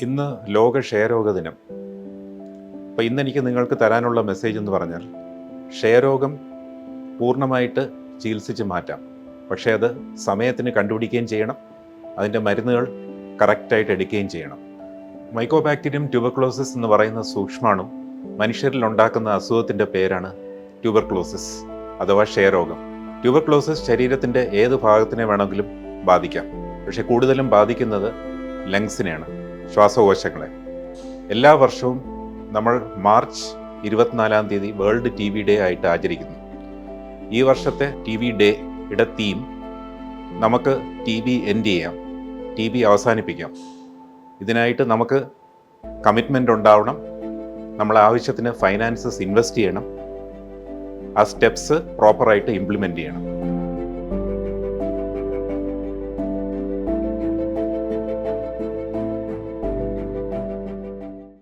ഇന്ന് ലോക ക്ഷയരോഗ ദിനം. അപ്പോൾ ഇന്നെനിക്ക് നിങ്ങൾക്ക് തരാനുള്ള മെസ്സേജ് എന്ന് പറഞ്ഞാൽ, ക്ഷയരോഗം പൂർണ്ണമായിട്ട് ചികിത്സിച്ച് മാറ്റാം. പക്ഷേ അത് സമയത്തിന് കണ്ടുപിടിക്കുകയും ചെയ്യണം, അതിൻ്റെ മരുന്നുകൾ കറക്റ്റായിട്ട് എടുക്കുകയും ചെയ്യണം. മൈക്കോബാക്ടീരിയം ട്യൂബർക്ലോസിസ് എന്ന് പറയുന്ന സൂക്ഷ്മാണു മനുഷ്യരിൽ ഉണ്ടാക്കുന്ന അസുഖത്തിൻ്റെ പേരാണ് ട്യൂബർക്ലോസിസ് അഥവാ ക്ഷയരോഗം. ട്യൂബർക്ലോസിസ് ശരീരത്തിൻ്റെ ഏത് ഭാഗത്തിനെ വേണമെങ്കിലും ബാധിക്കാം. പക്ഷേ കൂടുതലും ബാധിക്കുന്നത് ലങ്സിനെയാണ്, ശ്വാസകോശങ്ങളെ. എല്ലാ വർഷവും നമ്മൾ March 24 world T B day ആയിട്ട് ആചരിക്കുന്നു. ഈ വർഷത്തെ ടി ബി ഡേയുടെ തീം നമുക്ക് ടി ബി എൻഡ് ചെയ്യാം, ടി ബി അവസാനിപ്പിക്കാം. ഇതിനായിട്ട് നമുക്ക് കമ്മിറ്റ്മെൻ്റ് ഉണ്ടാവണം, നമ്മൾ ആവശ്യത്തിന് ഫൈനാൻസസ് ഇൻവെസ്റ്റ് ചെയ്യണം, ആ സ്റ്റെപ്സ് പ്രോപ്പറായിട്ട് ഇംപ്ലിമെൻ്റ് ചെയ്യണം.